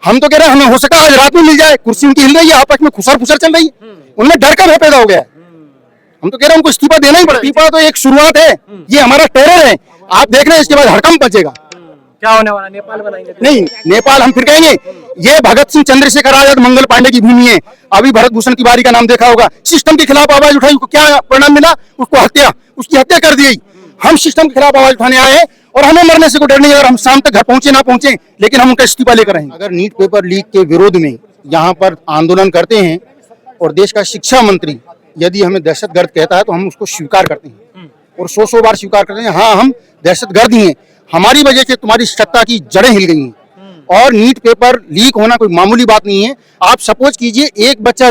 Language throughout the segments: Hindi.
हम तो कह रहे हैं हमें हो सका आज रात में मिल जाए, कुर्सी उनकी हिल रही है, आपस में खुसर फुसर चल रही है, उनमें डर का भय पैदा हो गया है। हम तो कह रहे हैं उनको इस्तीफा देना ही पड़ेगा। इस्तीफा तो एक शुरुआत है, ये हमारा टेरर है, आप देख रहे हैं, इसके बाद हड़कंप बचेगा। क्या होने वाला, नेपाल बनाएंगे? नहीं, नेपाल हम फिर कहेंगे ये भगत सिंह, चंद्रशेखर आजाद, मंगल पांडे की भूमि है। अभी भरत भूषण तिवारी का नाम देखा होगा, सिस्टम के खिलाफ आवाज उठाई, उसको क्या परिणाम मिला? उसकी हत्या कर दी। हम सिस्टम के खिलाफ आवाज उठाने आए हैं और हमें मरने से कोई डर नहीं है। अगर हम शाम तक घर पहुंचे ना पहुंचे, लेकिन हम उनका इस्तीफा लेकर आएंगे। अगर नीट पेपर लीक के विरोध में यहाँ पर आंदोलन करते हैं और देश का शिक्षा मंत्री यदि हमें दहशतगर्द कहता है तो हम उसको स्वीकार करते हैं और सौ बार स्वीकार करते हैं। हाँ, हम दहशतगर्द ही हैं, हमारी वजह से तुम्हारी सत्ता की जड़ें हिल गई हैं। और नीट पेपर लीक होना कोई मामूली बात नहीं है। आप सपोज कीजिए, एक बच्चा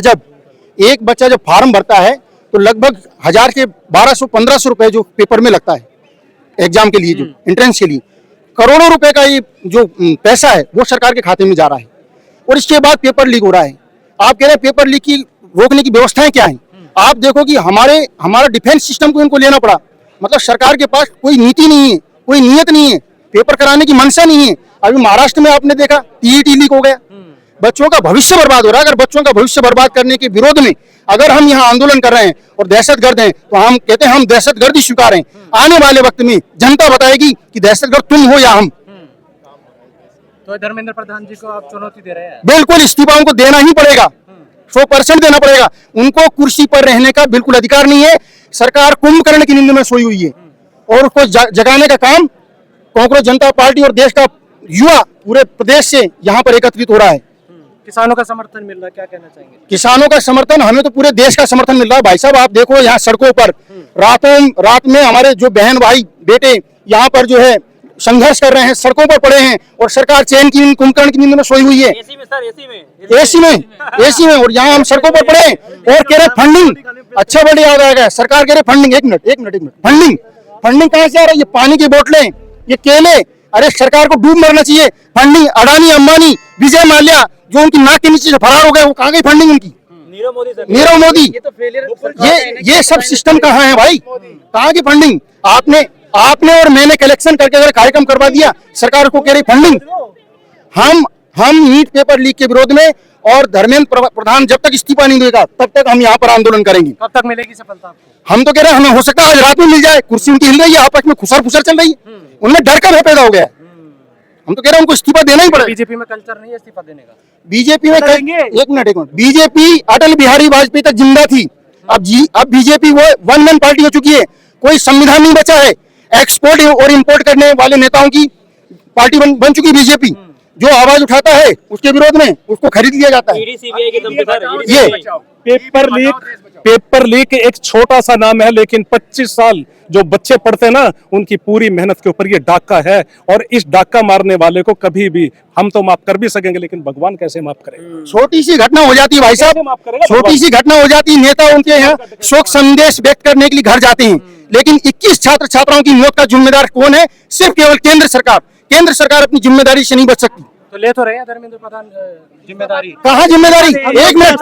जब फार्म भरता है तो लगभग 1000 के 1200-1500 रुपए जो पेपर में लगता है एग्जाम के लिए, जो एंट्रेंस के लिए, करोड़ों रुपए का ये जो पैसा है वो सरकार के खाते में जा रहा है और इसके बाद पेपर लीक हो रहा है। आप कह रहे हैं पेपर लीक की रोकने की व्यवस्थाएं क्या है? आप देखो कि हमारा डिफेंस सिस्टम को इनको लेना पड़ा। मतलब सरकार के पास कोई नीति नहीं है, कोई नियत नहीं है, पेपर कराने की मंशा नहीं है। अभी महाराष्ट्र में आपने देखा टीईटी लीक हो गया, बच्चों का भविष्य बर्बाद हो रहा है। अगर बच्चों का भविष्य बर्बाद करने के विरोध में अगर हम यहाँ आंदोलन कर रहे हैं और दहशतगर्द हैं, तो हम कहते हैं हम दहशतगर्द ही स्वीकार हैं। आने वाले वक्त में जनता बताएगी कि दहशतगर्द तुम हो या हम। तो धर्मेंद्र प्रधान जी को आप चुनौती दे रहे हैं? बिल्कुल, इस्तीफा उनको देना ही पड़ेगा, 100% देना पड़ेगा। उनको कुर्सी पर रहने का बिल्कुल अधिकार नहीं है। सरकार कुंभकर्ण की नींद में सोई हुई है और उसको जगाने का काम कांग्रेस जनता पार्टी और देश का युवा पूरे प्रदेश से यहाँ पर एकत्रित हो रहा है। किसानों का समर्थन मिल रहा है, क्या कहना चाहेंगे? किसानों का समर्थन, हमें तो पूरे देश का समर्थन मिल रहा है। भाई साहब, आप देखो यहाँ सड़कों पर रात में हमारे जो बहन भाई बेटे यहाँ पर जो है संघर्ष कर रहे हैं, सड़कों पर पड़े हैं और सरकार चैन की नींद, कुंभकर्ण की नींद में सोई हुई है। एसी में और यहाँ हम सड़कों पर पड़े हैं और कह रहे फंडिंग, अच्छा वर्ड याद आएगा, सरकार कह रहे फंडिंग। एक मिनट, फंडिंग कहाँ से आ रहा है? ये पानी की बोतलें, ये केले, अरे सरकार को डूब मरना चाहिए। फंडिंग अडानी, अंबानी, विजय माल्या जो उनकी नाक के नीचे से फरार हो गए, वो कहाँ गई फंडिंग उनकी? नीरव मोदी। ये सब सिस्टम कहाँ है भाई? कहाँ की फंडिंग? आपने और मैंने कलेक्शन करके अगर कार्यक्रम करवा दिया, सरकार को कह रही फंडिंग। हम नीट पेपर लीक के विरोध में और धर्मेंद्र प्रधान जब तक इस्तीफा नहीं देगा तब तक हम यहाँ पर आंदोलन करेंगे। कब तक मिलेगी सफलता आपको? हम तो कह रहे हैं हमें हो सकता है आज रात में मिल जाए, कुर्सी उनकी हिल रही है, आपस में खुसर फुसर चल रही है, उनमें डर का भय पैदा हो गया है। हम तो कह रहे हैं उनको इस्तीफा देना ही पड़ेगा। बीजेपी में कल्चर नहीं है इस्तीफा देने का? बीजेपी में एक मिनट, बीजेपी अटल बिहारी वाजपेयी तक जिंदा थी। अब बीजेपी वो वन मैन पार्टी हो चुकी है, कोई संविधान नहीं बचा है। एक्सपोर्ट और इंपोर्ट करने वाले नेताओं की पार्टी बन चुकी बीजेपी। जो आवाज उठाता है उसके विरोध में उसको खरीद लिया जाता है। ये पेपर लीक एक छोटा सा नाम है, लेकिन 25 साल जो बच्चे पढ़ते हैं ना, उनकी पूरी मेहनत के ऊपर ये डाका है। और इस डाका मारने वाले को कभी भी हम तो माफ कर भी सकेंगे, लेकिन भगवान कैसे माफ करेंगे? छोटी सी घटना हो जाती है भाई साहब, छोटी सी घटना हो जाती है, नेता उनके यहाँ शोक संदेश व्यक्त करने के लिए घर जाते हैं, लेकिन 21 छात्र छात्राओं की मौत का जिम्मेदार कौन है? सिर्फ केवल केंद्र सरकार। केंद्र सरकार अपनी जिम्मेदारी से नहीं बच सकती। तो ले तो रहे हैं धर्मेंद्र प्रधान जिम्मेदारी? कहाँ जिम्मेदारी? एक मिनट,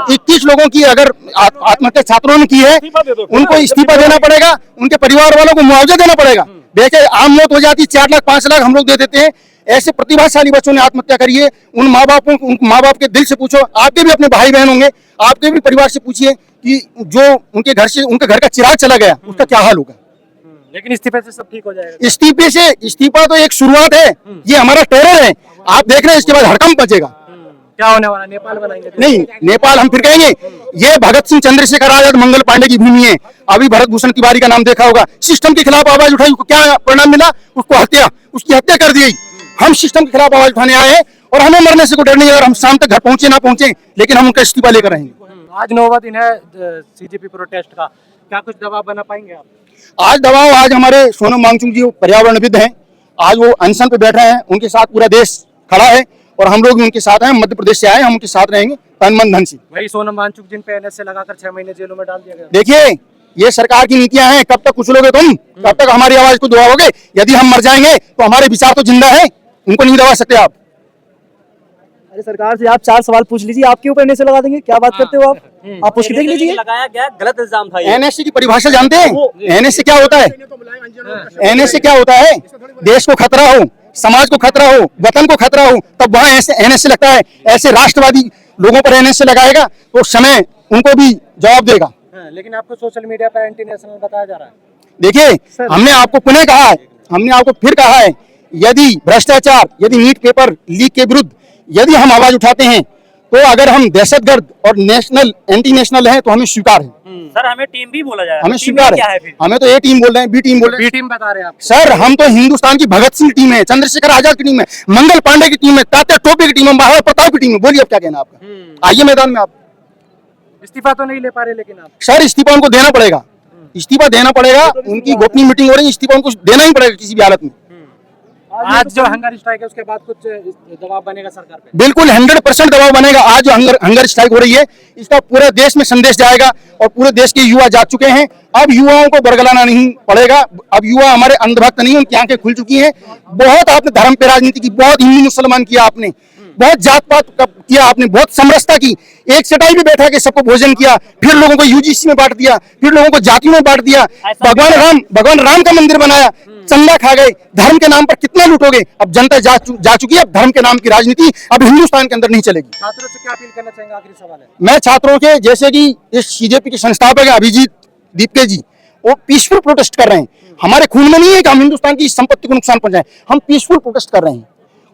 21 लोगों की अगर आत्महत्या छात्रों ने की है, उनको इस्तीफा देना पड़ेगा, उनके परिवार वालों को मुआवजा देना पड़ेगा। देखिए, आम मौत हो जाती 4 लाख 5 लाख हम लोग दे देते हैं। ऐसे प्रतिभाशाली बच्चों ने आत्महत्या करी है। उन माँ बाप के दिल से पूछो, आपके भी अपने भाई बहन होंगे, आपके भी परिवार से पूछिए कि जो उनके घर का चिराग चला गया उसका क्या हाल होगा। लेकिन इस्तीफे से सब ठीक हो जाएगा? इस्तीफा तो एक शुरुआत है, ये हमारा टेरर है, आप देख रहे हैं, इसके बाद हड़कंप बचेगा। क्या होने वाला, नेपाल बनाएंगे? नहीं, नेपाल हम फिर कहेंगे ये भगत सिंह, चंद्रशेखर आजाद, मंगल पांडे की भूमि है। अभी भरत भूषण तिवारी का नाम देखा होगा, सिस्टम के खिलाफ आवाज उठाई, क्या परिणाम मिला? उसकी हत्या कर दी। हम सिस्टम के खिलाफ आवाज उठाने आए हैं और हमें मरने से कोई डर नहीं है। अगर हम शाम तक घर पहुंचे ना पहुंचे, लेकिन हम उनका इस्तीफा लेकर रहेंगे। आज 9वां दिन है सीजेपी प्रोटेस्ट का, क्या कुछ दबाव बना पाएंगे आप? आज हमारे सोनम वांगचुक जी पर्यावरणविद हैं, आज वो अनशन पे बैठ रहे हैं, उनके साथ पूरा देश खड़ा है और हम लोग भी उनके साथ हैं। मध्य प्रदेश से आए, हम उनके साथ रहेंगे तन मन धन से। वही सोनम वांगचुक जिन पे एनएसए लगाकर 6 महीने जेलों में डाल दिया गया। देखिए, ये सरकार की नीतियां हैं, कब तक कुचलोगे तुम? कब तक हमारी आवाज को दबाओगे? यदि हम मर जाएंगे तो हमारे विचार तो जिंदा है, उनको नहीं दबा सकते आप। अरे सरकार से आप 4 सवाल पूछ लीजिए, आपके ऊपर एनएसए लगा देंगे, क्या बात करते हो आप पूछ के देख लीजिए। लगाया गया गलत इल्जाम था। एनएसए की परिभाषा जानते हैं? एनएसए क्या होता है? एनएसए क्या होता है? देश को खतरा हो, समाज को खतरा हो, वतन को खतरा हो, तब वहां ऐसे एनएसए लगता है। ऐसे राष्ट्रवादी लोगों पर एनएसए लगाएगा तो समय उनको भी जवाब देगा। हाँ, लेकिन आपको सोशल मीडिया पर एंटी नेशनल बताया जा रहा है। देखिए, हमने आपको पुनः कहा है, हमने आपको फिर कहा है, यदि भ्रष्टाचार, यदि नीट पेपर लीक के विरुद्ध यदि हम आवाज उठाते हैं, तो अगर हम दहशतगर्द और नेशनल एंटी नेशनल हैं तो हमें स्वीकार है, सर हमें टीम भी बोला जा रहा है, हमें टीम स्वीकार क्या है। है फिर? हमें तो ए टीम बोल रहे हैं, बी टीम बोल रहे हैं। बी टीम बता रहे हैं आप। सर हम तो हिंदुस्तान की भगत सिंह टीम है, चंद्रशेखर आजाद की टीम है, मंगल पांडे की टीम है, तात्या टोपे की टीम है, महाराणा प्रताप की टीम है। बोलिए अब क्या कहना आपका, आइए मैदान में आप। इस्तीफा तो नहीं ले पा रहे लेकिन आप। सर इस्तीफा उनको देना पड़ेगा, इस्तीफा देना पड़ेगा। उनकी गोपनीय मीटिंग हो रही है, इस्तीफा उनको देना ही पड़ेगा किसी भी हालत में। आज जो हंगर स्ट्राइक है उसके बाद कुछ दबाव बनेगा सरकार पे? बिल्कुल 100% दबाव बनेगा। आज जो हंगर स्ट्राइक हो रही है, इसका पूरे देश में संदेश जाएगा और पूरे देश के युवा जाग चुके हैं। अब युवाओं को बरगलाना नहीं पड़ेगा। अब युवा हमारे अंधभक्त नहीं, उनकी आंखें खुल चुकी हैं। बहुत आपने धर्म पे राजनीति की, बहुत हिंदू मुसलमान किया आपने, बहुत जात पात किया आपने, बहुत समरसता की। एक चटाई पे बैठा के सबको भोजन किया, फिर लोगों को यूजीसी में बांट दिया, फिर लोगों को जातियों में बांट दिया। भगवान राम का मंदिर बनाया, चंदा खा गए। धर्म के नाम पर कितना लूटोगे? अब जनता जा चुकी है। अब धर्म के नाम की राजनीति अब हिंदुस्तान के अंदर नहीं चलेगी। छात्रों से क्या अपील करना चाहेंगे? आखिरी सवाल है। मैं छात्रों के, जैसे कि इस सीजेपी के संस्थापक है अभिजीत दीपके जी, वो पीसफुल प्रोटेस्ट कर रहे हैं। हमारे खून में नहीं है कि हम हिंदुस्तान की संपत्ति को नुकसान पहुंचाएं, हम पीसफुल प्रोटेस्ट कर रहे हैं।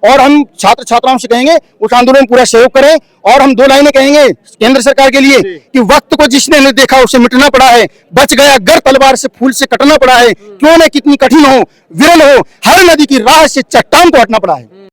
और हम छात्र छात्राओं से कहेंगे उस आंदोलन में पूरा सहयोग करें। और हम 2 लाइनें कहेंगे केंद्र सरकार के लिए कि वक्त को जिसने नहीं देखा उसे मिटना पड़ा है, बच गया गर तलवार से फूल से कटना पड़ा है, क्यों न कितनी कठिन हो, विरल हो, हर नदी की राह से चट्टान को हटना पड़ा है।